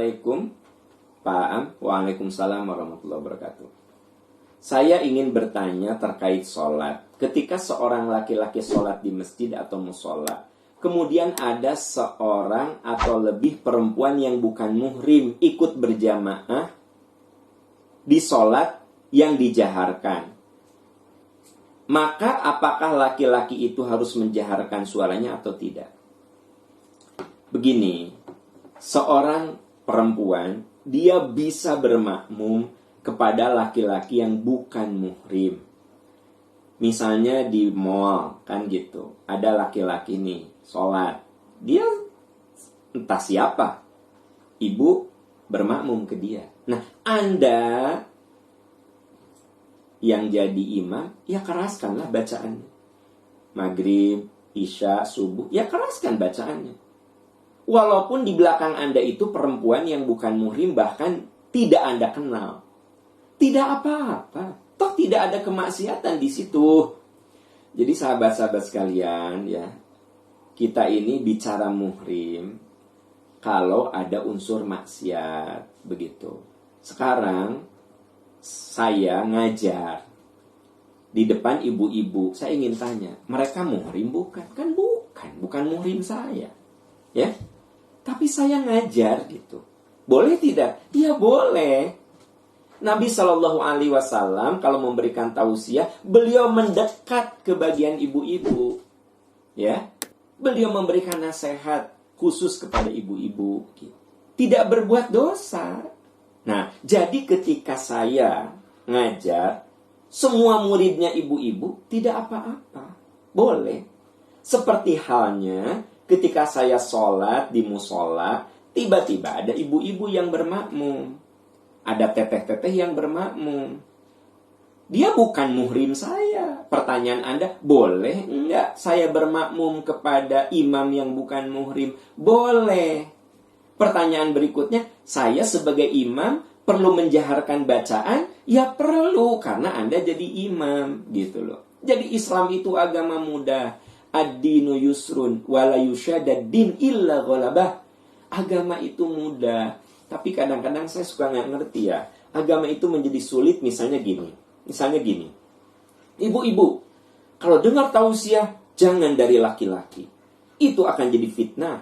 Assalamualaikum Pak Am. Waalaikumsalam warahmatullahi wabarakatuh. Saya ingin bertanya terkait sholat. Ketika seorang laki-laki sholat di masjid atau musola, kemudian ada seorang atau lebih perempuan yang bukan muhrim ikut berjamaah di sholat yang dijaharkan. Maka apakah laki-laki itu harus menjaharkan suaranya atau tidak? Begini, seorang perempuan, dia bisa bermakmum kepada laki-laki yang bukan muhrim. Misalnya di mall, kan gitu. Ada laki-laki nih, sholat. Dia entah siapa. Ibu bermakmum ke dia. Nah, Anda yang jadi imam, ya keraskanlah bacaannya. Maghrib, isya, subuh, ya keraskan bacaannya. Walaupun di belakang Anda itu perempuan yang bukan muhrim, bahkan tidak Anda kenal. Tidak apa-apa. Toh tidak ada kemaksiatan di situ. Jadi sahabat-sahabat sekalian, ya, kita ini bicara muhrim kalau ada unsur maksiat, begitu. Sekarang saya ngajar di depan ibu-ibu, saya ingin tanya, mereka muhrim bukan? Kan bukan muhrim saya, ya. Tapi saya ngajar gitu. Boleh tidak? Ya boleh. Nabi SAW kalau memberikan tausiah, beliau mendekat ke bagian ibu-ibu, ya. Beliau memberikan nasihat khusus kepada ibu-ibu, gitu. Tidak berbuat dosa. Nah, jadi ketika saya ngajar, semua muridnya ibu-ibu, tidak apa-apa. Boleh. Seperti halnya ketika saya sholat di musola, tiba-tiba ada ibu-ibu yang bermakmum. Ada teteh-teteh yang bermakmum. Dia bukan muhrim saya. Pertanyaan Anda, boleh enggak saya bermakmum kepada imam yang bukan muhrim? Boleh. Pertanyaan berikutnya, saya sebagai imam perlu menjaharkan bacaan? Ya perlu, karena Anda jadi imam, gitu loh. Jadi Islam itu agama mudah. Ad-dinu yusrun wala yusyadad din illa ghalabah. Agama itu mudah. Tapi kadang-kadang saya suka nggak ngerti ya. Agama itu menjadi sulit misalnya gini. Ibu-ibu, kalau dengar tausiah, jangan dari laki-laki. Itu akan jadi fitnah.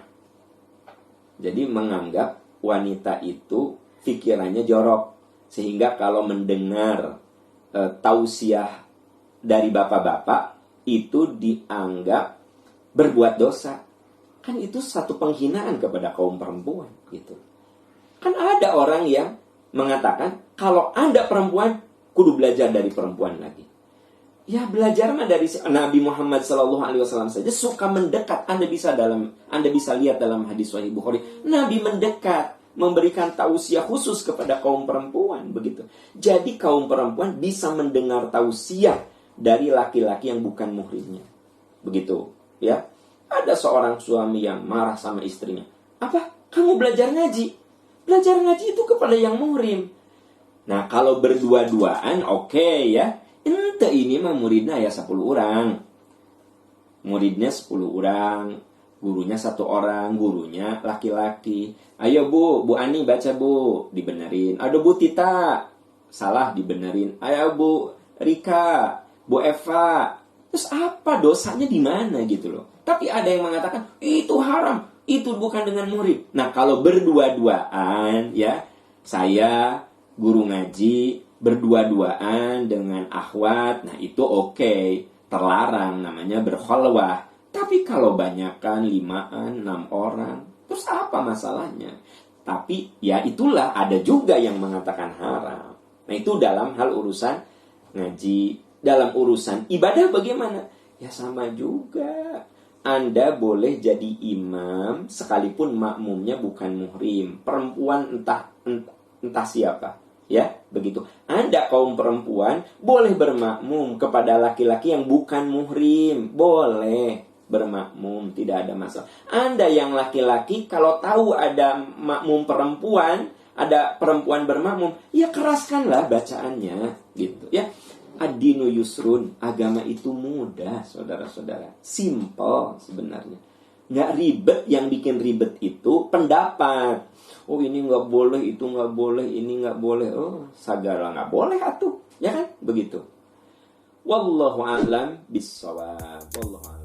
Jadi menganggap wanita itu pikirannya jorok. Sehingga kalau mendengar tausiah dari bapak-bapak, itu dianggap berbuat dosa. Kan itu satu penghinaan kepada kaum perempuan gitu. Kan ada orang yang mengatakan, kalau Anda perempuan, kudu belajar dari perempuan lagi. Ya belajar mah dari Nabi Muhammad SAW saja suka mendekat. Anda bisa lihat dalam hadis Sahih Bukhari, Nabi mendekat, memberikan tausiah khusus kepada kaum perempuan, begitu. Jadi kaum perempuan bisa mendengar tausiah dari laki-laki yang bukan muhrimnya, begitu. Ya, ada seorang suami yang marah sama istrinya. Apa? Kamu belajar ngaji? Belajar ngaji itu kepada yang muhrim. Nah, kalau berdua-duaan, oke, ya. Ente ini mah muridnya ya 10 orang. Muridnya 10 orang. Gurunya 1 orang. Gurunya laki-laki. Ayo Bu Ani baca Bu. Dibenerin. Aduh Bu Tita. Salah dibenerin. Ayo Bu Rika. Bu Eva. Terus apa dosanya di mana gitu loh. Tapi ada yang mengatakan, itu haram. Itu bukan dengan murid. Nah, kalau berdua-duaan, ya, saya guru ngaji, berdua-duaan dengan akhwat, nah itu oke. Terlarang, namanya berkholwah. Tapi kalau banyakan, 5, 6 orang, terus apa masalahnya? Tapi, ya itulah, ada juga yang mengatakan haram. Nah, itu dalam hal urusan ngaji. Dalam urusan ibadah bagaimana? Ya sama juga. Anda boleh jadi imam sekalipun makmumnya bukan muhrim. Perempuan entah siapa. Ya, begitu. Anda kaum perempuan boleh bermakmum kepada laki-laki yang bukan muhrim. Boleh bermakmum, tidak ada masalah. Anda yang laki-laki kalau tahu ada makmum perempuan, ada perempuan bermakmum, ya keraskanlah bacaannya, gitu ya. Ad-dinu yusrun, agama itu mudah, saudara-saudara. Simple sebenarnya. Nggak ribet, yang bikin ribet itu pendapat. Oh ini nggak boleh, itu nggak boleh, ini nggak boleh. Oh segala nggak boleh atuh, ya kan? Begitu. Wallahu a'lam bishawab. Wallahu a'lam.